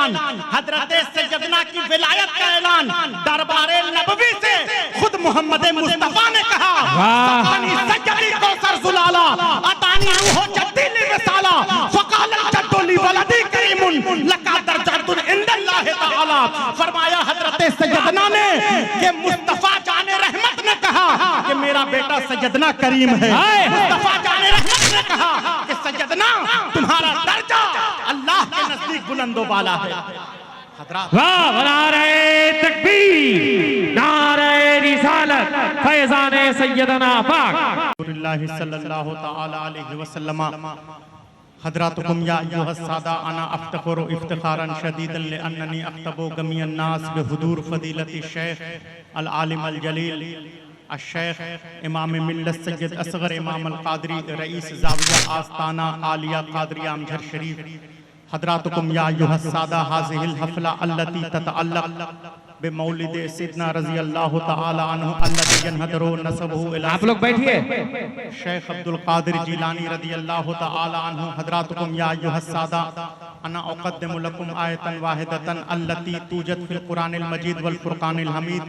ऐलान, हजरत सैयदना की विलायत का ऐलान दरबारे नबवी से खुद मोहम्मद मुस्तफा ने कहा, अतानी सैयदी कौसर जुलाला अतानी रूह जद्दी लिरसाला फकाल जद्दु ली वलदी करीमुन लका दरजतुन इंदल्लाह तआला। फरमाया हजरत सैयदना ने कि मुस्तफा जाने रहमत ने कहा कि मेरा बेटा सैयदना करीम है। मुस्तफा जाने रहमत ने कहा कि सैयदना तुम्हारा दर्जा अल्लाह के नजदीक बुलंदो बाला है। वाह, नारे तकबीर, नारे रिसालत, फैज़ाने सैयदना पाक सल्लल्लाहु तआला अलैहि वसल्लम। हज़रातुकुम या अय्युहस्सादा अना अफ्तखुरु इफ्तिखारन शदीदन लिअन्ननी अख्तबु गमियन नास बिहुदूर फदीलति शेख अल आलिम अल जलील अश-शेख इमाम मिल्लत सैयद असगर इमाम अल कादरी रईस ज़ाविया आस्ताना आलिया कादरिया अमजर शरीफ। हज़रातुकुम या अय्युहस्सादा हाज़िहिल हफ़ला अल्लती ततअल्लक़ बिमौलिद सैयदना रज़ियल्लाहु तआला अन्हु अल्लज़ी यनहदरु नसबहु इला। आप लोग बैठिए। शेख अब्दुल कादिर जिलानी रज़ियल्लाहु तआला अन्हु। हज़रातुकुम या अय्युहस्सादा अना उक़द्दिमु लकुम आयतन वाहिदतन अल्लती तूजद फिल कुरानिल मजीद वल फुरक़ानिल हमीद।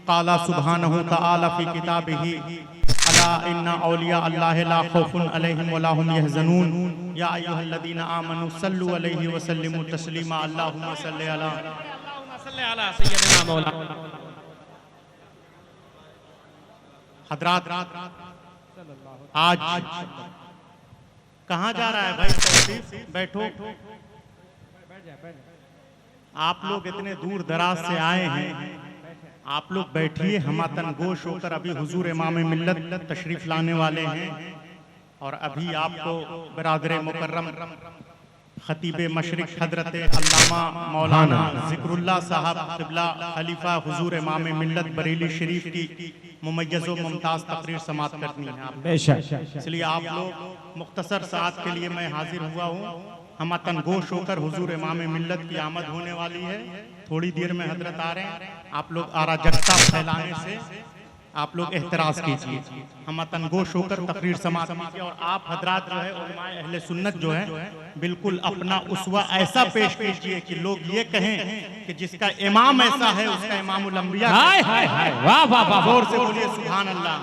क़ाला सुब्हानहु तआला फ़ी किताबिही अला इन्ना औलिया अल्लाह ला खौफुन अलैहिम वला हुम यहज़नून या अय्युहल्लज़ीना आमनू सल्लु अलैहि व सल्लिमू तस्लीमा। अल्लाहुम्मा सल्लि अला सैयदना मौला। हज़रात, आज कहाँ जा रहा है भाई तौसीफ? बैठो। आप लोग इतने दूर दराज से आए हैं, आप लोग बैठिए। हम तनगोश होकर अभी हुजूर इमाम मिल्लत तशरीफ लाने वाले हैं और अभी आपको बिरादर मुकर्रम खतीब मशरिक हजरत अल्लामा मौलाना ज़िक्रुल्लाह साहब क़िबला खलीफा हुजूर इमाम मिल्लत बरेली शरीफ की मुमय्यज़ व मुमताज़ तकरीर समाअत करनी है आप। इसलिए आप लोग मुख्तसर साथ के लिए मैं हाजिर हुआ हूँ। हम तनगोश होकर हुजूर इमाम मिल्लत की आमद होने वाली है। थोड़ी देर में हजरत आ रहे हैं। आप लोग अराजकता फैलाने से आप लोग एहतराज कीजिए। हम तनगोश होकर तकरीर समाअत कीजिए और आप हजरात जो है उलमाए अहले सुन्नत जो है बिल्कुल अपना उसवा ऐसा पेश कीजिए कि लोग ये कहें कि जिसका इमाम ऐसा है उसका इमामुल अंबिया। वाह वाह वाह, जोर से बोलिए सुभान अल्लाह।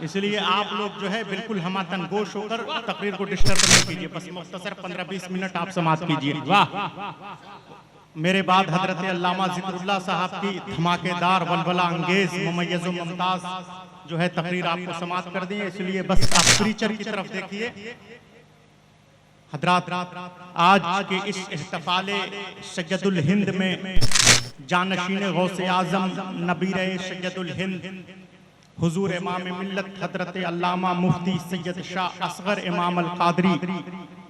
इसलिए आप लोग जो है बिल्कुल हम तनगोश होकर तकरीर को डिस्टर्ब नहीं कीजिए। बस मुख्तसर 15-20 मिनट आप समाअत कीजिए। वाह। मेरे बाद हजरत अल्लामा ज़िक्रुल्लाह साहब की धमाकेदार वलवला अंगेज मुमय्यज़ मुमताज़ जो है तकरीर आपको समाअत कर दी है। इसलिए बस आप प्रीचर की तरफ देखिए। हजरात, आज के इस इहतिफाले सैयदुल हिंद में जानशीन गौसे आज़म नबीरे सैयदुल हिंद हुजूर इमाम मिल्लत हजरत अल्लामा मुफ्ती सैयद शाह असगर इमाम अल कादरी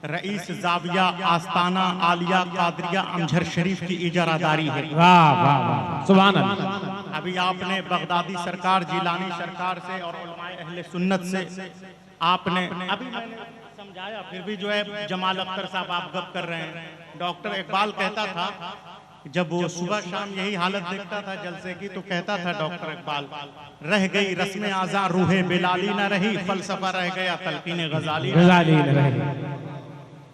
रईस ज़ाविया आस्ताना आलिया कादरिया अमजर शरीफ की इजारादारी है। वाह वाह वाह, सुभान अल्लाह। अभी आपने बगदादी सरकार, जिलानी सरकार से और उलमाए अहले सुन्नत से आपने अभी मैंने समझाया, फिर भी जो है जमाल अख्तर साहब आप गप कर रहे हैं। डॉक्टर इकबाल कहता था जब वो सुबह शाम यही हालत देखता था जलसे की, तो कहता था डॉक्टर इकबाल, रह गई रस्म आज़ा रूहे बिलाली न रही, फलसफा रह गया तलकीन गजाली न रही।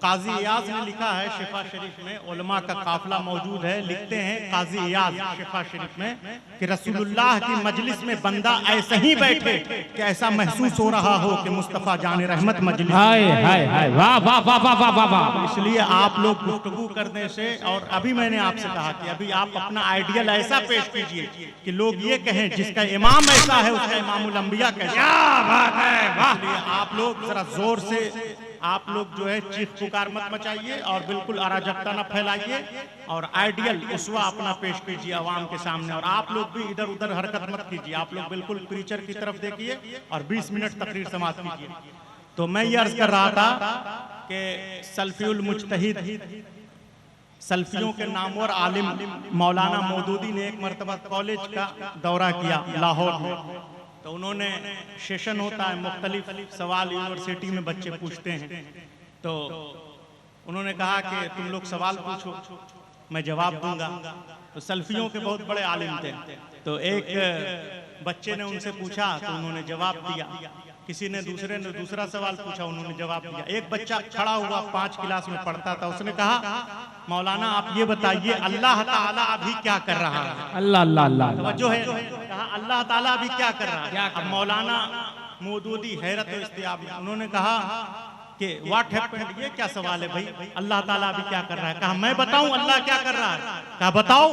काजी इयाज ने लिखा है शिफा शरीफ में, उलमा का काफिला मौजूद है, लिखते हैं काजी इयाज शिफा शरीफ में कि रसूलुल्लाह की मजलिस में बंदा ऐसे ही बैठे कि ऐसा महसूस हो रहा हो कि मुस्तफा जाने रहमत मजलिस। हाय हाय हाय, वाह वाह वाह वाह वाह वाह। इसलिए आप लोग गुफ्तगू करने से, और अभी मैंने आपसे कहा कि अभी आप अपना आइडियल ऐसा पेश कीजिए कि लोग ये कहें जिसका इमाम ऐसा है उसका इमामुल अंबिया कैसा। क्या बात है, वाह। आप लोग जरा जोर से आप लोग जो है चीख पुकार मत मचाइए और बिल्कुल अराजकता न फैलाइए और आइडियल उसवा अपना पेश कीजिए आवाम के सामने। और आप लोग भी इधर उधर हरकत मत कीजिए, आप लोग बिल्कुल प्रीचर की तरफ देखिए और 20 मिनट तकरीर समाअत कीजिए। तो मैं ये अर्ज कर रहा था कि सल्फियुल मुज्तहिद, सल्फियों के नामवर आलिम मौलाना मौदूदी ने एक मरतबा कॉलेज का दौरा किया लाहौर में। तो उन्होंने सेशन होता है, मुख्तलिफ सवाल यूनिवर्सिटी में बच्चे पूछते हैं, तो उन्होंने कहा कि तुम लोग सवाल पूछो मैं जवाब दूंगा। तो सल्फियों के बहुत बड़े आलिम थे, तो एक बच्चे ने उनसे पूछा तो उन्होंने जवाब दिया किसी ने दूसरा सवाल पूछा, उन्होंने जवाब दिया। एक बच्चा खड़ा हुआ 5 क्लास में पढ़ता था, उसने कहा मौलाना आप ये बताइए अल्लाह ताला अभी क्या कर रहा है? अल्लाह अल्लाह अल्लाह जो है कहा अल्लाह ताला अभी क्या कर रहा है? अब मौलाना मौदूदी हैरत और इस्तियाब में उन्होंने कहा कि व्हाट हैपेंड, ये क्या सवाल है भाई, अल्लाह ताला अभी क्या कर रहा है? कहा मैं बताऊं अल्लाह क्या कर रहा है? कहा बताओ।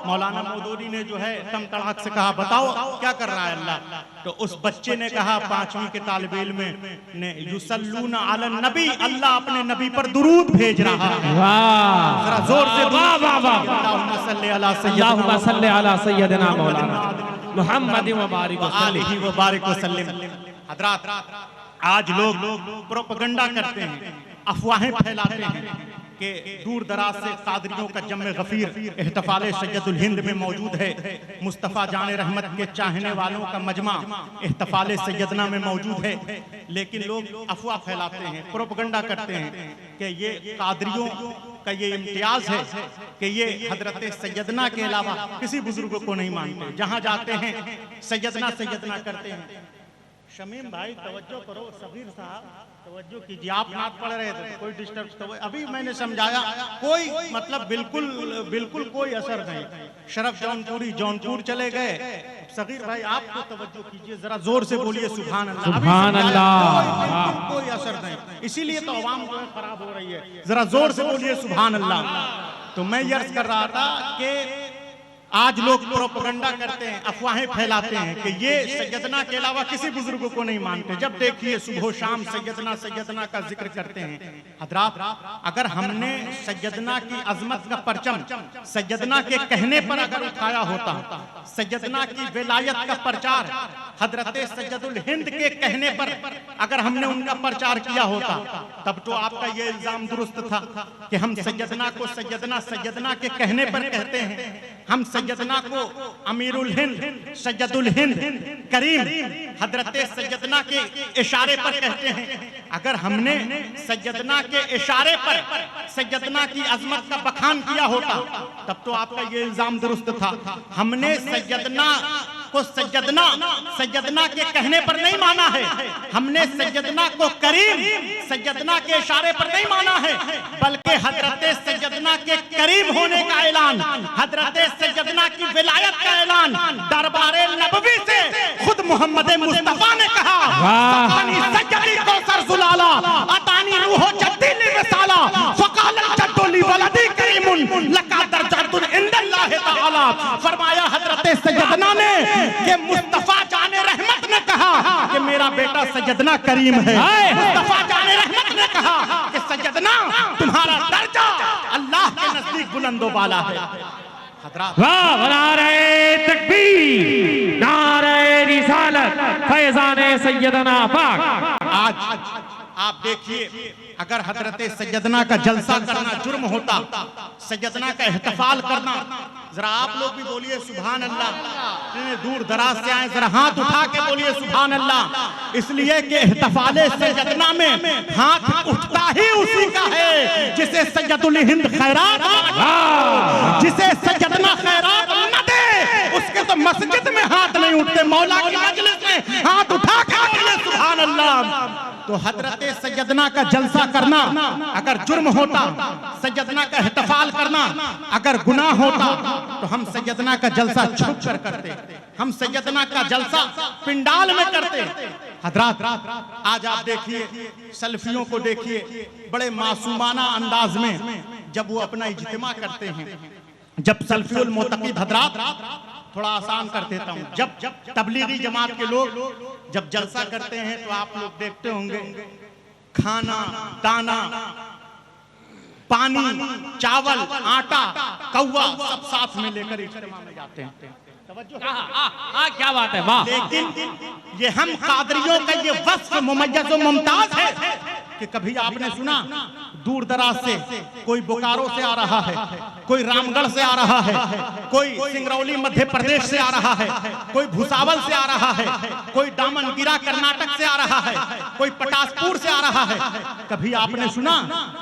मौलाना मौदूदी ने जो है कम तड़ाक से कहा बताओ क्या कर रहा है अल्लाह? तो उस बच्चे ने कहा 5वीं के तालिबे इल्म ने युसल्लूना अलन नबी, अल्लाह अपने नबी पर दुरूद भेज रहा है। वाह, जरा जोर से वाह वाह वाह, अल्लाहुम्मा सल्ली अला अल्लाहुम्मा सल्ली अला सय्यदना मौलाना मुहम्मद व बारिक वसल्लम। हजरात, आज लोग प्रोपेगेंडा करते हैं, अफवाहें फैलाते हैं कि दूर दराज से कादरियों का जम्मे गफीर एहतफाल सैयदुल हिंद में मौजूद है, मुस्तफ़ा जान रहमत के चाहने वालों का मजमा एहतफाल सैयदना में मौजूद है। लेकिन लोग अफवाह फैलाते हैं, प्रोपेगेंडा करते हैं कि ये कादरियों का ये इम्तियाज है कि ये हजरत सैयदना के अलावा किसी बुजुर्ग को नहीं मानते। जहाँ जाते हैं सैयदना सैयदना करते हैं। शमीम भाई तवज्जो करो, सबीर साहब तवज्जो कीजिए, आप नात पढ़ रहे थे कोई डिस्टर्ब तो अभी मैंने समझाया, कोई मतलब बिल्कुल कोई असर नहीं। शरफ जौनपुर चले गए। सगीर भाई आप तो तवज्जो कीजिए, जरा जोर से बोलिए सुभान अल्लाह। सुभान अल्लाह। कोई असर नहीं, इसीलिए तो आवाम जो है खराब हो रही है। जरा जोर से बोलिए सुभान अल्लाह। तो मैं ये अर्ज कर रहा था कि आज लोग प्रोपेगेंडा करते हैं, अफवाहें फैलाते हैं कि ये सैयदना के अलावा किसी बुजुर्ग को नहीं मानते। जब देखिए सुबह शाम सैयदना का जिक्र करते हैं। हजरात, अगर हमने सैयदना की अजमत का परचम सैयदना के कहने पर अगर उठाया होता, सैयदना की विलायत का प्रचार हजरत सैयदुल हिंद के कहने पर अगर हमने उनका प्रचार किया होता, तब तो आपका ये इल्जाम दुरुस्त था कि हम सैयदना को सैयदना के कहने पर कहते हैं, हम सैयदना को अमीरुल हिंद सैयदुल हिंद करीम हजरत सैयदना के इशारे पर कहते हैं। अगर हमने सैयदना के इशारे पर सैयदना की अजमत का बखान किया होता, तब तो आपका ये इल्जाम दुरुस्त था। हमने सैयदना को सैयदना के कहने पर नहीं माना है, हमने सैयदना को करीम सैयदना के इशारे पर नहीं माना है, बल्कि हजरत सैयदना के करीम होने का ऐलान, हजरत सैयदना की विलायत का ऐलान दरबारे नबवी से खुद मोहम्मद मुस्तफा ने कहा। अतानी सैयदी कौसर जुलाला अतानी रूह जद्दी लिवसाला फकाल जद्दु ली वलदी करीमुन लका दरजतुन इंदल्लाह तआला। फरमाया हजरत सैयदना ने कि मुस्तफा जाने रहमत ने कहा कि मेरा बेटा सैयदना करीम है। मुस्तफा जाने रहमत ने कहा कि सैयदना तुम्हारा दर्जा अल्लाह के नजदीक बुलंदो बाला है। वाह, नारे तकबीर, नारे रिसालत, फैज़ाने सैयदना पाक। आज आप देखिए, अगर हजरत सैयदना का जलसा करना जुर्म होता, सैयदना का एहतफाल करना, जरा आप लोग भी बोलिए सुभान अल्लाह। दूर दराज से आए, जरा हाथ उठा के बोलिए सुभान अल्लाह। इसलिए कि एहतफाले सैयदना में हाथ उठता ही उसी का है जिसे सैयदुल हिंद खैरात, जिसे सैयदना खैरात न दे उसके तो मस्जिद में हाथ नहीं उठते, मौला की मजलिस में हाथ उठा के बोलिए सुभान अल्लाह। तो हजरत सैयदना का जलसा करना अगर जुर्म होता, सैयदना का एहतफाल करना अगर गुनाह होता, तो हम सैयदना का जलसा छुप कर करते, हम सैयदना का जलसा पिंडाल में करते। हजरात, आज आप देखिए सल्फियों को देखिए, बड़े मासूमाना अंदाज में जब वो अपना इज्तिमा करते हैं, जब सल्फियुल मोतक़िद हजरात, थोड़ा आसान कर देता हूँ, जब तबलीगी जमात के लोग जब जलसा करते हैं तो आप लोग देखते होंगे खाना दाना पानी चावल आटा कौवा सब साथ में लेकर इज्तिमा में जाते हैं। क्या बात है, वाह। लेकिन ये हम कादरियों का ये वस्फ मुमय्यज़ व मुमताज है कि कभी आपने सुना दूर दराज से कोई बोकारो से आ रहा है, कोई रामगढ़ से आ रहा है, कोई सिंगरौली मध्य प्रदेश से आ रहा है, कोई भुसावल से आ रहा है, कोई दामनगिरा कर्नाटक से आ रहा है, कोई पटासपुर से आ रहा है। कभी आपने सुना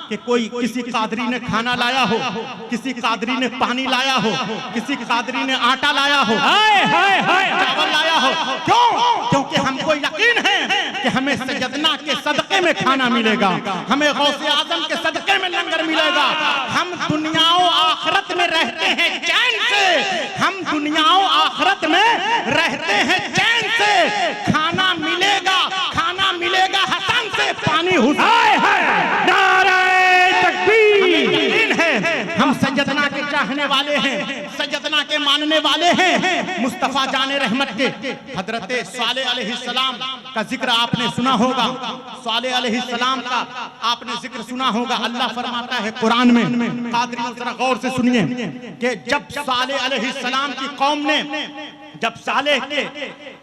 कि कोई किसी कादरी ने खाना लाया हो, किसी कादरी ने पानी लाया हो, किसी कादरी ने आटा लाया हो, चावल लाया हो? क्यों? क्योंकि हमको यकीन है कि हमें सैयदना के सदके में खाना मिलेगा, हमें गौसे आजम के सदके में लंगर मिलेगा। हम दुनियाओ आखिरत में रहते हैं चैन से, हम दुनियाओ आखिरत में रहते हैं चैन से। खाना मिलेगा, खाना मिलेगा हसन से, पानी हुसैन है। नारे तकबीर। यकीन है हम सैयदना के चाहने वाले हैं, सैयदना के मानने वाले हैं। मुस्तफा जाने रहमत के हजरत सालेह अलैहिस्सलाम का जिक्र आपने सुना होगा, सालेह अलैहिस्सलाम का आपने जिक्र सुना होगा। अल्लाह फरमाता है कुरान में, कादरियों जरा गौर से सुनिए, कि जब सालेह अलैहिस्सलाम की कौम ने, जब सालेह के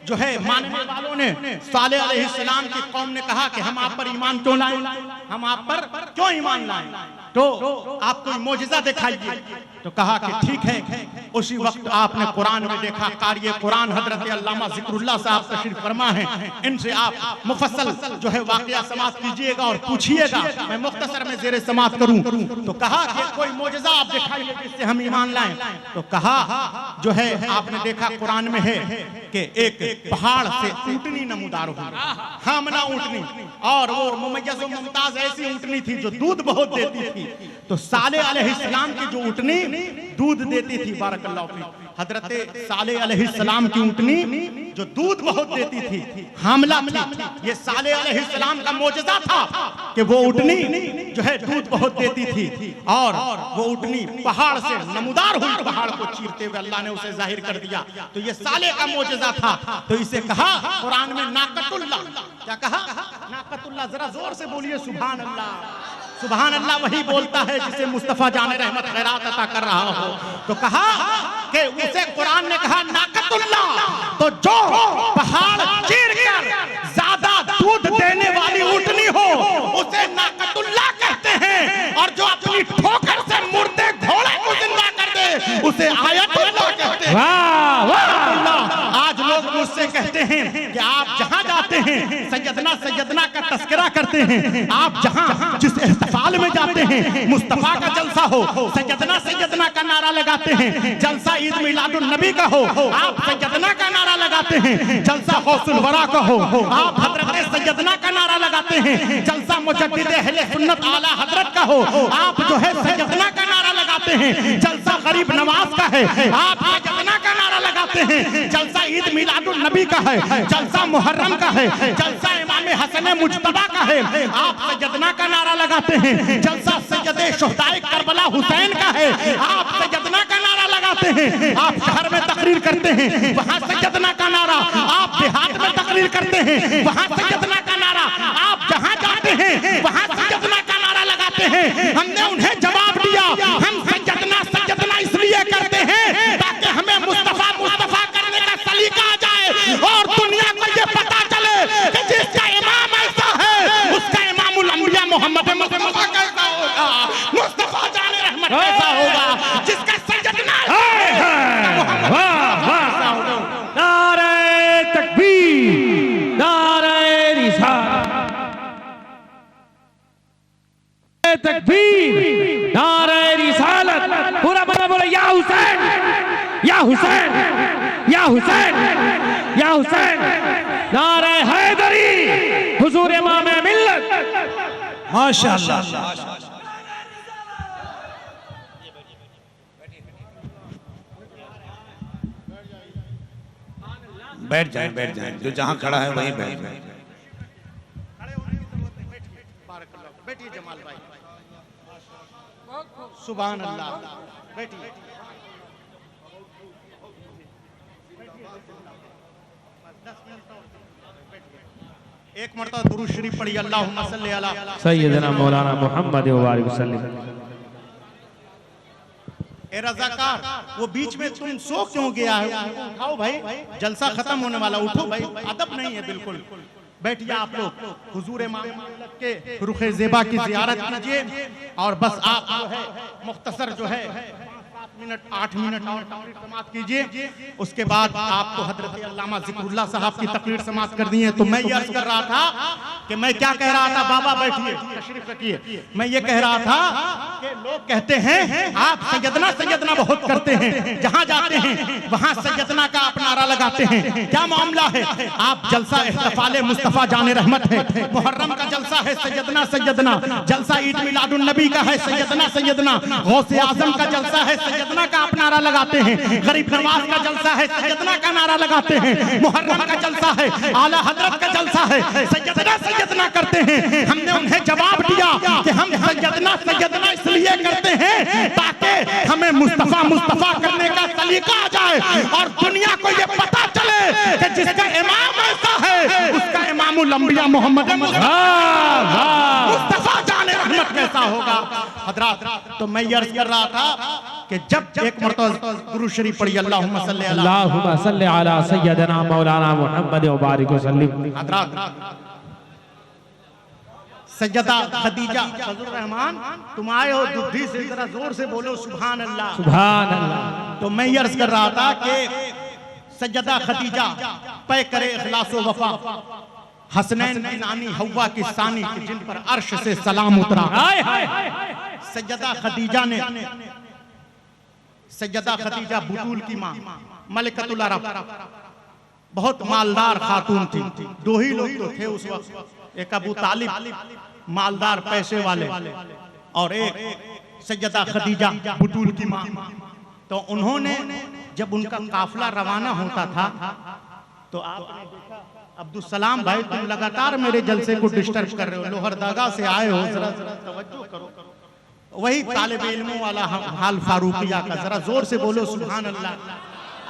जो है मानने वालों ने सालेह अलैहिस्सलाम की कौम ने कहा कि हम आप पर ईमान क्यों लाएं, हम आप पर क्यों ईमान लाएं, तो आप कोई मोजिज़ा दिखाइए। तो कहा कि ठीक है। उसी वक्त आपने कुरान में देखा, कारी कुरान हजरत अल्लामा जिक्रुल्लाह साहब तशरीफ फरमा है, इनसे आप मुफस्सल जो है वाकया समाप्त कीजिएगा और पूछिएगा। मैं मुख्तसर में ज़ेरे समाप्त करूं तो कहा कि कोई मोजिज़ा आप दिखाइए जिससे हम ईमान लाएं। तो कहा जो है आपने देखा कुरान में है कि एक पहाड़ से ऊँटनी नमूदार हुई, हामना ऊँटनी, और वो मुमय्यज़ व मुमताज़ ऐसी ऊँटनी थी जो दूध बहुत देती थी। तो सालेह अलैहिस्सलाम की जो ऊँटनी दूध देती थी, बारकल्लाहु फीक, हजरत सालेह अलैहिस्सलाम की ऊँटनी जो दूध बहुत देती थी, हामला थी। ये सालेह अलैहिस्सलाम का मोजज़ा था कि वो ऊँटनी जो है दूध बहुत देती थी, और वो ऊँटनी पहाड़ से नमूदार हुई, पहाड़ को चीरते हुए अल्लाह ने उसे जाहिर कर दिया। तो ये सालेह का मोजज़ा था। तो इसे कहा कुरान में नाकतुल्लाह। क्या कहा? नाकतुल्लाह। जरा जोर से बोलिए सुभान अल्लाह। सुभान अल्लाह वही बोलता है जिसे मुस्तफा जाने रहमत खैरात अता कर रहा हो। तो कहा कि उसे कुरान ने कहा नाकतुल्लाह। तो जो पहाड़ चीरकर ज्यादा दूध देने वाली ऊँटनी हो उसे नाकतुल्लाह कहते हैं, और जो अपनी ठोकर से मुर्दे घोड़े को जिंदा कर दे उसे आयतुल्लाह कहते हैं। आज लोग मुझसे कहते हैं कि आप जहां जाते हैं सैयदना का तस्करा करते हैं, आप जहां जिस इहतिफाल में जाते हैं मुस्तफा का जलसा हो, सैयदना का नारा लगाते हैं, जलसा ईद मिलादुन नबी का हो, आप सैयदना का नारा लगाते हैं, जलसा गौसुल वरा का हो, आप हजरत सैयदना का नारा लगाते हैं, जलसा मुजद्दिद अहले सुन्नत आला हजरत का हो, आप जो है सैयदना का नारा लगाते हैं, जलसा गरीब नवाज का है, आप सैयदना का नारा लगाते हैं, जलसा ईद मिलादुन नबी का है, जलसा मुहर्रम का है, जलसा इमाम हसन मुज्तबा का है, आप सैयदना का नारा लगाते हैं, जलसा सैयदे शुहदाए करबला हुसैन का है, आप सैयदना का नारा लगाते हैं। आप शहर में तकरीर करते हैं, वहाँ सैयदना का नारा, आप देहात में तकरीर करते हैं, वहाँ सैयदना का नारा, आप जहाँ जाते हैं वहाँ सैयदना का नारा लगाते हैं। हमने उन्हें जवाब दिया, हम सैयदना इसलिए करते हैं ताकि हमें मुस्तफा करने का सलीका आ जाए और दुनिया को ये पता चले कि जिसका इमाम ऐसा है उसका इमामुल अंबिया मोहम्मद मुस्तफा कैसा होगा, मुस्तफा जाने रहमत कैसा होगा, जिसका सैयदना नारे तकबीर, नारे रिसालत, तकबीर, नारे रिसालत। पूरा बंदा बोले या हुसैन, या हुसैन, या हुसैन, या हुसैन। नारे हैदरी, हुजूर इमाम मिल्लत। माशाअल्लाह। बैठ जाए, जो जहां खड़ा है वहीं बैठ जाए। बैठिए जमाल भाई, सुभान अल्लाह, बैठिए। एक मरतबा दुरूद शरीफ पढ़िए, अल्लाहुम्मा सल्ली अला सय्यदना मौलाना मुहम्मद व बारिक वसल्लम। ए रज़ाकार, वो बीच में तुम सो क्यों गया है? उठाओ भाई, जलसा खत्म होने वाला, उठो भाई, अदब नहीं है बिल्कुल। बैठिए आप लोग, हुजूर इमाम के रुखे ज़ेबा की ज़ियारत कीजिए और बस आप जो है मुख्तसर जो है 8 मिनट और तकरीर समाप्त कीजिए। उसके बाद आपको हजरत अल्लामा ज़िक्रुल्लाह साहब की तकरीर समाप्त करनी है। तो मैं ये अर्ज कर रहा था कि मैं क्या कह रहा था, बाबा बैठिए, तशरीफ रखिए। मैं ये कह रहा था कि लोग कहते हैं आप सैयदना सैयदना बहुत करते हैं, जहां जाते हैं वहां सैयदना का आप नारा लगाते हैं, क्या मामला है? आप जलसा इख्तिफाल मुस्तफा जाने रहमत है, मुहर्रम का जलसा है सैयदना सैयदना, जलसा ईद मिलादुन नबी का है सैयदना सैयदना, गौसे आजम का जलसा है सैयदना का आप नारा लगाते हैं, गरीब नवाज का जलसा है सैयदना का नारा लगाते हैं, मुहर्रम का जलसा है, आला हजरत का जलसा है सैयदना सैयदना करते हैं। हमने उन्हें जवाब दिया कि हम सैयदना सैयदना इसलिए करते हैं ताकि हमें मुस्तफा मुस्तफा करने का सलीका आ जाए और दुनिया को ये पता चले कि जिसका इमाम ऐसा है उसका इमामुल अंबिया मोहम्मद मुस्तफा जाने रहमत कैसा होगा। हजरात, तो मैं ये अर्ज कर रहा था कि जब एक मरतबा दुरूद शरीफ पढ़िए, अल्लाहुम्मा सल्ली अला सय्यदना मौलाना मुहम्मद व बारिक वसल्लम। हजरात, सैयदा खदीजा फजलुर रहमान, तुम आए हो बुद्धि से, जरा जोर से बोलो सुभान अल्लाह सुभान अल्लाह। तो मैं ये अर्ज कर रहा था कि सैयदा खदीजा पे करे इखलास व वफा, हसनैन की नानी हव्वा की सानी की जिन पर अर्श से सलाम उतरा। सैयदा खदीजा ने, सैयदा खदीजा बुतूल की माँ, मलिकतुल अरब, बहुत मालदार खातून थी। दो ही लोग तो थे उस वक्त, एक अबू तालिब मालदार पैसे वाले और एक सैयदा खदीजा बुतूल की माँ। तो उन्होंने जब उनका काफिला रवाना होता था तो आपने देखा, अब्दुल सलाम भाई तुम लगातार मेरे जलसे को डिस्टर्ब कर रहे हो, लोहरदगा से आए हो, जरा तवज्जो करो। वही तालिब इल्मों वाला हाल फारूकिया का, जरा जोर से बोलो सुभान अल्लाह।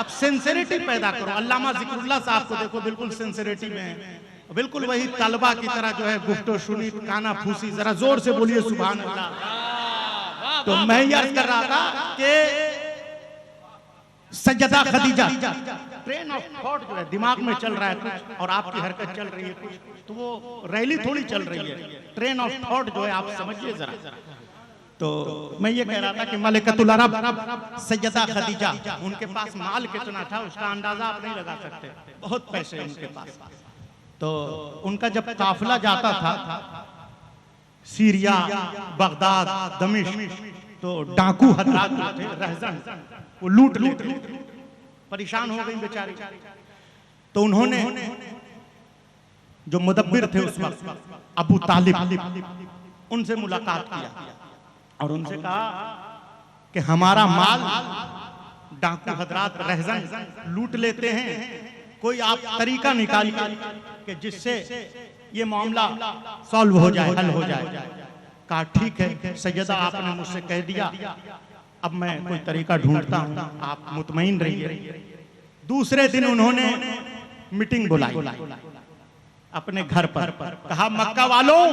अब सिंसियरिटी पैदा करो। अल्लामा ज़िक्रुल्लाह साहब को देखो, बिल्कुल सिंसियरिटी में है, बिल्कुल वही तलबा की तरह जो है गुफ्तो शुनी काना फूसी, जरा जोर से बोलिए सुभान अल्लाह। तो मैं याद कर रहा था कि Syeda Khadija, train of thought जो है दिमाग में चल रहा है कुछ और आपकी हरकत चल रही है कुछ, तो वो रैली थोड़ी चल रही है, ट्रेन ऑफ थॉट जो है आप समझिए जरा। तो मैं ये कह रहा था कि मलिकतुल अरब सैयदा खदीजा, उनके पास माल कितना था उसका अंदाजा आप नहीं लगा सकते, बहुत पैसे उनके पास। तो उनका जब काफिला जाता था सीरिया, बगदाद, दमिश्क, तो डाकू हजरात जो थे रहजन, वो लूट लेते, परेशान हो गई बेचारी। तो उन्होंने जो मुदब्बिर थे उस वक्त अबू तालिब, उनसे मुलाकात किया और उनसे कहा कि हमारा माल डाकू हजरात रहजन लूट लेते हैं, कोई आप तरीका निकालिए कि जिससे ये मामला सॉल्व हो जाए, हल हो जाए। कहा ठीक है सैयदा, आपने मुझसे कह दिया, अब मैं कोई तरीका ढूंढता हूँ, आप मुतमईन रहिए। दूसरे दिन उन्होंने मीटिंग बुलाई अपने घर पर, कहा मक्का वालों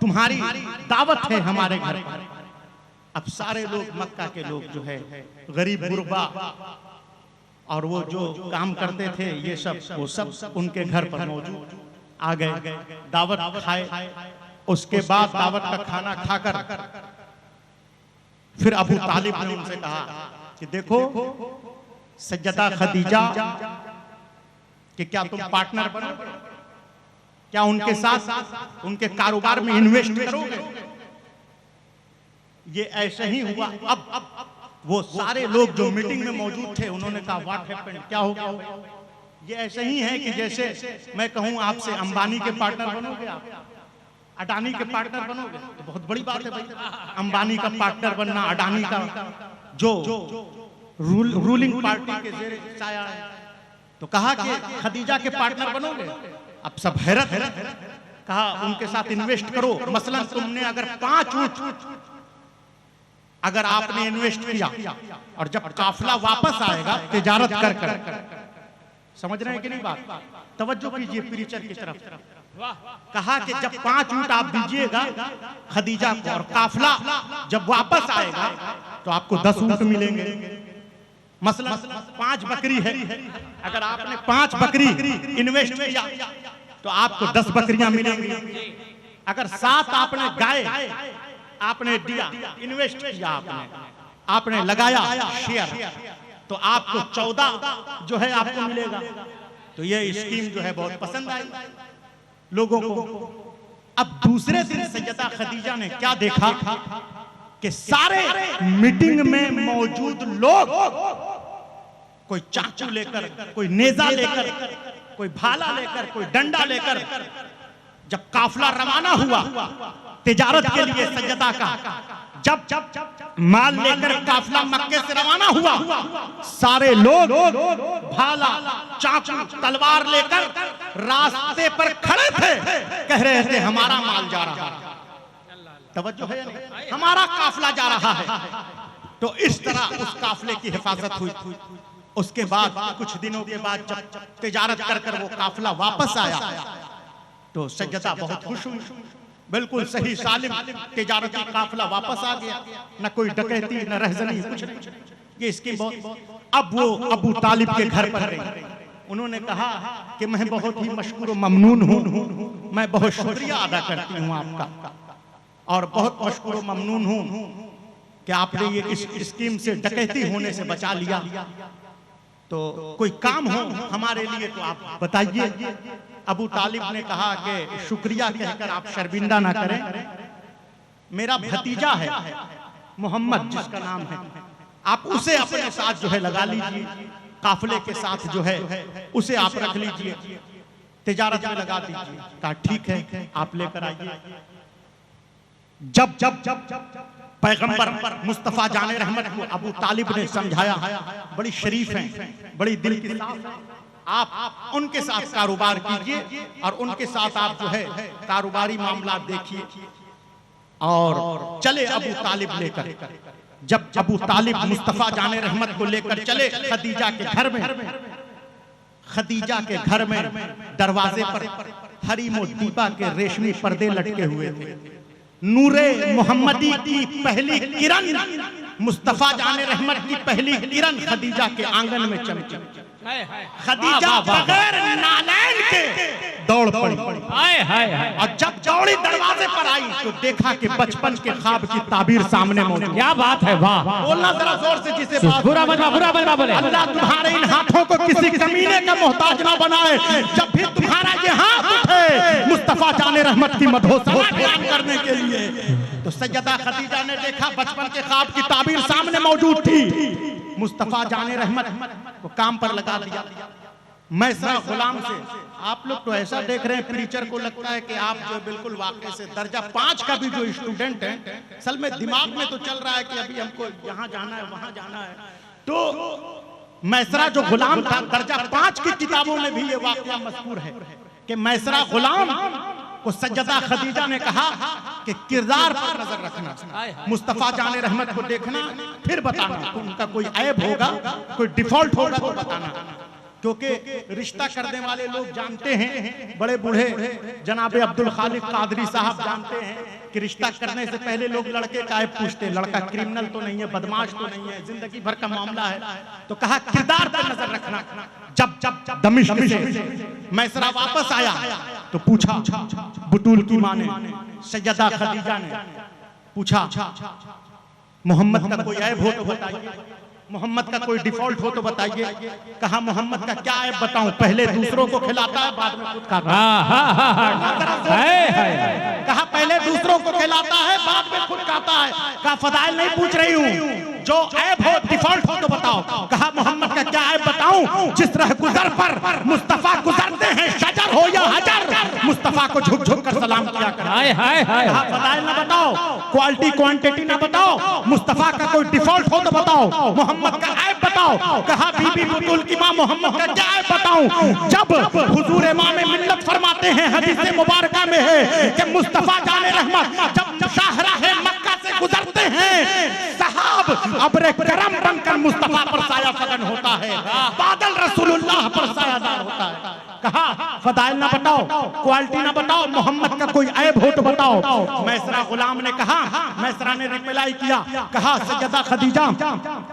तुम्हारी दावत है हमारे घर पर। अब सारे लोग मक्का के लोग जो है गरीब गुरबा और वो जो काम करते थे ये सब, वो सब उनके घर पर मौजूद आ गए, दावत खाए। उसके बाद दावत का खाना खाकर फिर अबू तालिब ने उनसे कहा कि देखो सैयदा खदीजा कि क्या तुम पार्टनर बनोगे, क्या उनके साथ उनके कारोबार में इन्वेस्ट करोगे। ये ऐसे ही हुआ। अब वो सारे लोग जो मीटिंग में मौजूद थे उन्होंने कहा व्हाट हैपेंड, क्या हो गया। ये ऐसे ही है कि जैसे मैं कहूं आपसे अंबानी के पार्टनर बनोगे, आप अडानी के पार्टनर बनोगे, तो बहुत बड़ी बात है भाई, अंबानी का पार्टनर बनना, अडानी का जो रूलिंग पार्टी के जेर साया है। तो कहा कि खदीजा के पार्टनर बनोगे। अब सब हैरत है। कहा उनके साथ इन्वेस्ट करो, मसलन तुमने अगर 5 ऊंट अगर आपने इन्वेस्ट किया और जब काफिला वापस आएगा तिजारत कर कर, समझ रहे हैं कि नहीं बात, तवज्जो कीजिए प्रीचर की तरफ। कहा कि जब 5 ऊंट आप दीजिएगा खदीजा को और काफिला जब वापस आएगा तो आपको 10 ऊंट मिलेंगे। मसलन 5 बकरी है, अगर आपने 5 बकरी इन्वेस्ट किया तो तो आपको 10 बकरियां मिलेंगी। अगर 7 आपने गाय आपने दिया, इन्वेस्ट किया, आपने लगाया शेयर, तो आपको 14 जो है आपको मिलेगा। तो ये स्कीम जो है बहुत पसंद आई लोगों को। अब दूसरे दिन सैयदा खदीजा ने क्या देखा कि सारे मीटिंग में मौजूद लोग कोई चाकू लेकर, कोई नेजा लेकर, कोई भाला लेकर, कोई डंडा लेकर, जब काफिला रवाना हुआ तिजारत के लिए सैयदा का, जब माल लेकर काफिला मक्के से रवाना हुआ, सारे लोग भाला, चाकू, तलवार लेकर रास्ते पर खड़े थे, कह रहे थे हमारा माल जा रहा है, तवज्जो है, हमारा काफिला जा रहा है। तो इस तरह उस काफिले की हिफाजत हुई। उसके बाद कुछ दिनों के बाद जब तिजारत कर वो काफिला वापस आया, तो सैयदा बहुत खुश हुई। बिल्कुल सही सालिम तिजारती काफिला वापस आ गया, न कोई डकैती न रहजनी, कुछ नहीं। ये इसकी बहुत। अब वो अबू तालिब के घर पर गई। उन्होंने कहा कि मैं बहुत ही मशकूर ममनून हूँ, मैं बहुत शुक्रिया अदा करती हूँ आपका, और बहुत मशकूर ममनून हूँ कि आपने ये इस स्कीम से, डकैती होने से बचा लिया। तो कोई काम हो हमारे लिए तो आप बताइए। अबू तालिब ने कहा कि शुक्रिया कहकर आप शर्मिंदा ना करें, मेरा भतीजा है मोहम्मद जिसका नाम है, आप उसे अपने साथ जो है लगा लीजिए, काफिले के साथ जो है उसे आप रख लीजिए, तिजारत में लगा दीजिए। कहा ठीक है आप लेकर आइए। जब पैगंबर मुस्तफा जाने रहमत को अबू तालिब ने समझाया, बड़ी शरीफ हैं, बड़ी दिल की साफ हैं, आप उनके साथ कारोबार कीजिए और उनके साथ आप जो है कारोबारी मामला देखिए। और चले अबू तालिब लेकर। जब अबू तालिब मुस्तफा जाने रहमत को लेकर चले खदीजा के घर में, खदीजा के घर में दरवाजे पर हरीमो दीपा के रेशमी पर्दे लटके हुए थे। नूरे मोहम्मदी की पहली किरण, मुस्तफा जाने रहमत की पहली किरण खदीजा के आंगन में चमकी। खदीजा बगैर नालैन के दौड़ पड़ी। और जब दौड़ी दरवाजे पर आई तो देखा कि बचपन के ख्वाब की ताबीर सामने मौजूद। क्या बात है, वाह। बोलना जरा जोर से जिसे बात। बुरा मत बोले। अल्लाह तुम्हारे इन हाथों को किसी कमीने का मोहताज ना बनाए। जब भी तुम्हारा ये हाथ उठे मुस्तफा जाने रहमत की मदहोसना बयान करने के लिए, तो सैयदा खदीजा ने देखा बचपन के ख्वाब की ताबीर सामने मौजूद थी। मुस्तफा जाने रहमत को काम पर लगा दिया। मैसरा गुलाम से, आप लोग तो ऐसा देख रहे हैं प्रीचर को लगता है कि आप जो बिल्कुल वाकई से दर्जा 5 का भी जो स्टूडेंट है, असल में दिमाग में तो चल रहा है कि अभी हमको यहाँ जाना है वहां जाना है। तो मैसरा जो गुलाम था, दर्जा 5 की किताबों में भी ये वाकया मज़कूर है कि मैसरा गुलाम को सैयदा खदीजा ने कहा कि किरदार पर नजर रखना, मुस्तफा जाने रहमत को देखना, फिर बताना उनका कोई ऐब होगा, कोई डिफॉल्ट होगा तो बताना। क्योंकि रिश्ता करने वाले लोग जानते हैं, बड़े बूढ़े जनाबे अब्दुल खालिक कादरी साहब जानते हैं कि रिश्ता करने से पहले लोग लड़के का ऐब पूछते हैं, लड़का क्रिमिनल तो नहीं है, बदमाश तो नहीं है, जिंदगी भर का मामला है। तो कहा किरदार पर नजर रखना। जब दमिश्क से मैसरा वापस आया तो पूछा, बुतूल की मां ने, सैयदा खदीजा ने पूछा, मोहम्मद का कोई ऐब हो तो बताइए, मोहम्मद का कोई डिफॉल्ट हो तो बताइए। कहा मोहम्मद का क्या ऐब बताऊं, पहले दूसरों को खिलाता है बाद में खुद खाता है। कहा पहले दूसरों को खिलाता है बाद में खुद खाता है। कहा फदाइल नहीं पूछ रही हूँ, जो ऐब हो डिफॉल्ट हो तो बताओ। कहा मोहम्मद का क्या ऐब बताऊं, जिस तरह गुजर पर मुस्तफा गुजरते हैं, शजर हो या हजर, मुस्तफा को झुक झुक कर सलाम किया कर। कहा फदाइल ना बताओ, क्वालिटी क्वांटिटी ना बताओ, मुस्तफा का कोई डिफॉल्ट हो तो बताओ, मोहम्मद का ऐब बताओ। कहा बीबी बुतूल की मां मोहम्मद का क्या ऐब बताऊं, जब हुजूर इमाम मिल्लत फरमाते हैं हदीस मुबारका में है कि मुस्तफा जाने रहमत जब शाहराह मक्का से गुजरते हैं, सहाब अब्रे करम बनकर मुस्तफा पर साया फगन होता है, बादल रसूलुल्लाह पर सायादार होता है। कहा फदाइल ना बताओ, क्वालिटी ना बताओ, मोहम्मद का कोई ऐब हो तो बताओ। मैसरा गुलाम ने कहा, मैसरा ने रिप्लाई किया, कहा सैयदा खदीजा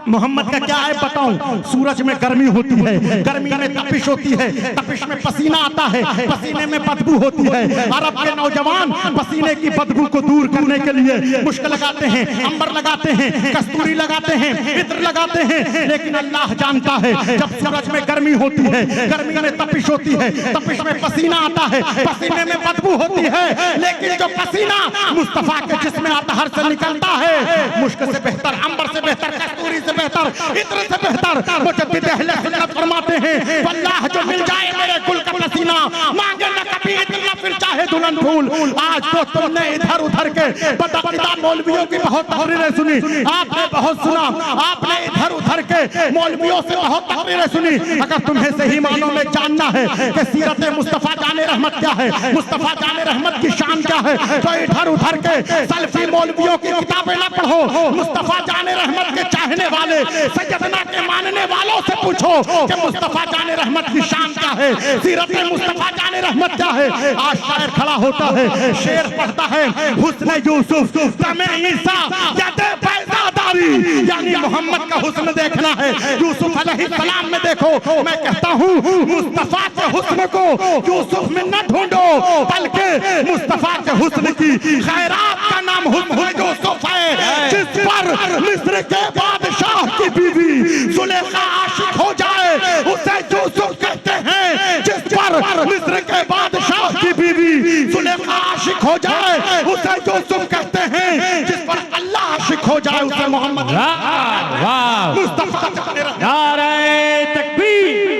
मोहम्मद का क्या ऐब बताऊं? सूरज में गर्मी होती है, गर्मी में तपिश होती है, तपिश में पसीना आता है, पसीने में बदबू होती है। अरब के नौजवान पसीने की बदबू को दूर करने के लिए मुश्क लगाते हैं, अंबर लगाते हैं, कस्तूरी लगाते हैं, इत्र लगाते हैं, लेकिन अल्लाह जानता है जब सूरज में गर्मी होती है, गर्मी में तपिश होती है, तपिश में पसीना आता है, पसीने में बदबू होती है, लेकिन जो पसीना मुस्तफा के जिस्म अतहर से निकलता है, मुश्क से बेहतर, अंबर से बेहतर, कस्तूरी से बेहतर, इत्र से बेहतर, मुजद्दिद अहले सुन्नत फरमाते हैं वल्लाह जो मिल जाए मेरे कुल का पसीना, मांगे ना कभी इत्र ना फिर चाहे दुल्हन फूल। आज तो तुमने इधर उधर के बदअकीदा मौलवियों की बहुत तकरीरें सुनी, आपने बहुत सुना, आपने इधर उधर के मौलवियों से बहुत तकरीरें सुनी। अगर तुम्हें सही मानों में जानना है कि सीरत मुस्तफा जाने रहमत क्या है, मुस्तफा जाने रहमत की शान क्या है, तो इधर उधर के सल्फी मौलवियों की किताबें ना पढ़ो, मुस्तफा जाने रहमत के चाहने वाले सैयदना के मानने वालों से पूछो कि मुस्तफा जाने रहमत की शान क्या है, सीरत मुस्तफा जाने रहमत क्या है। आज शायर खड़ा होता है, शेर पढ़ता है, हुस्न यूसुफ तमे ईसा यदे पैदादारी, यानी मोहम्मद का हुस्न देखना है, यूसुफ अलैहिस्सलाम में देखो। मैं कहता हूँ मुस्तफा के हुस्न को यूसुफ में न ढूंढो, बल्कि मुस्तफा के हुस्न की खैरात का नाम हुस्न यूसुफ है, जिस पर मिस्र के बादशाह की बीवी जुलेखा आशिक हो जाए उसे यूसुफ कहते हैं, जिस पर मिस्र के बादशाह की बीवी जुलेखा आशिक हो जाए उसे यूसुफ कहते हैं, जिस पर अल्लाह आशिक हो जाए उसे मोहम्मद मुस्तफा जाने रहमत। नारे तकबीर।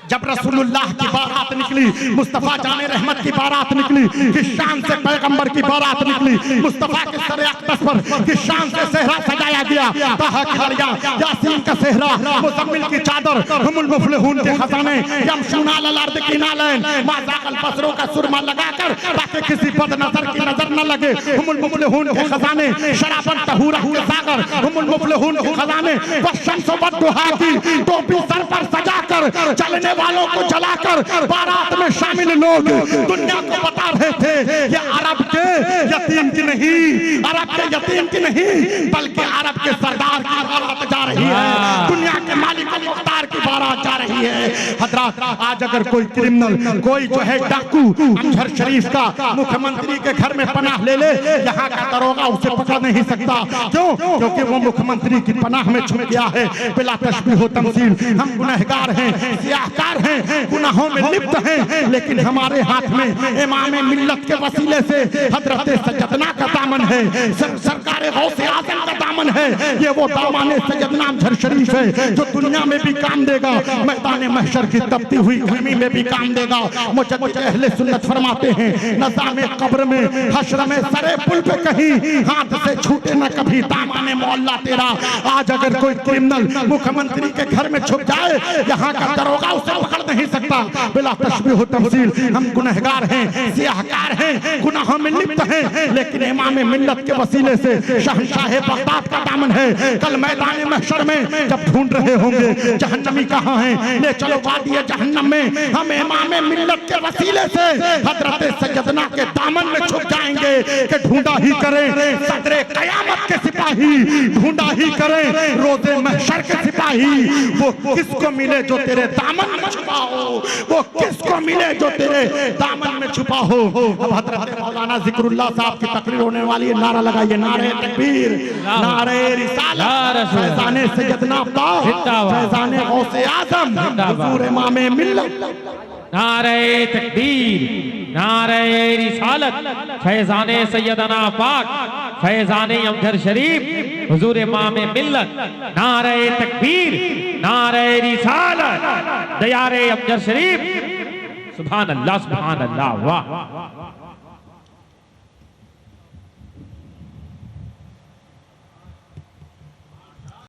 जब रसूलुल्लाह की बारात निकली, मुस्तफा जाने रहमत की बारात निकली, किस शान से पैगंबर की बारात निकली, मुस्तफा के सरे अक़दस पर किस शान से सेहरा सजाया गया, ताहा की लड़ियां, यासीन का सेहरा, मुज़म्मिल की चादर, हुमुल मुफ़लिहून के खजाने, यमशूना अलल अर्द की नालैन, मा ज़ाग़ल बसरो का सुरमा लगाकर ताकि किसी बद नजर की नजर न लगे, हुमुल मुफ़लिहून के खजाने, शराबन तहूरा के सागर, हुमुल मुफ़लिहून के खजाने, वशम्स वद्दुहा की टोपी सर पर सजाकर चलने वालों को जलाकर बारात में शामिल लोग दुनिया को बता रहे थे ये अरब के यतीम की नहीं, अरब के यतीम की नहीं, बल्कि अरब के सरदार की बारात जा रही है, दुनिया के मालिक मुख्तार की बारात जा रही है। हजरात, आज अगर कोई क्रिमिनल, कोई जो है डाकू अमजहर शरीफ का मुख्यमंत्री के घर में पनाह ले ले, यहाँ का दरोगा उसे पकड़ नहीं सकता। क्यों? क्योंकि वो मुख्यमंत्री की पनाह में छुप गया है। बिला तशबीह व तमसील, हम गुनहगार हैं, सियाहकार हैं, गुनाहों में लिप्त हैं, लेकिन हमारे हाथ में इमाम मिल्लत के वसीले से हजरत सैयदना का दामन है, सरकार गौसे आज़म का दामन है। ये वो दामन सैयदना अमजहर शरीफ है जो दुनिया में भी काम देगा, मैदान महशर की तपती हुई गर्मी में भी काम देगा। मुजद्दिद अहले सुन्नत फरमाते हैं नज़ामे कब्र में, हश्र में, सरे पुल पे कहीं हाथ से छूटे न कभी दामन मोहल्ला तेरा। आज अगर कोई क्रिमिनल मुख्यमंत्री के घर में छुप जाए, यहाँ का दरोगा उसे पकड़ नहीं सकता। बिला तशबीह व तमसील, हम गुनहगार हैं, सियाहकार हैं, गुनाहों में लिप्त हैं, लेकिन इमाम मिल्लत के वसीले से शहंशाह बगदाद का दामन है। कल मैदान महशर में जब ढूंढ रहे होंगे जहन्नमी कहाँ हैं, ले चलो वादी जहन्नम में, हम इमाम मिल्लत के वसीले से हजरत सैयदना के दामन में छुप जाएंगे कि ढूंढा ही करें सदरे कयामत के सिपाही, ढूंढा ही करें रोज़े महशर के सिपाही। वो किसको मिले जो तेरे दामन में छुपा हो, वो किसको मिले जो तेरे दामन में छुपा हो। अब हजरत मौलाना जिक्रुल्लाह साहब की तकरीर होने वाली है, नारा लगाइए, नारे तकबीर, नारे रिसालत, फैज़ाने सैयदना पाक, फैज़ाने गौसे आज़म, हुजूर इमाम मिल्लत। नारे तकबीर, नारे रिसालत, फैज़ाने सैयदना पाक, फैज़ाने अमजहर शरीफ, हुजूर इमाम मिल्लत। नारे तकबीर, नारे रिसालत, दयारे अमजहर शरीफ। सुभान अल्लाह, सुभान अल्लाह, वाह।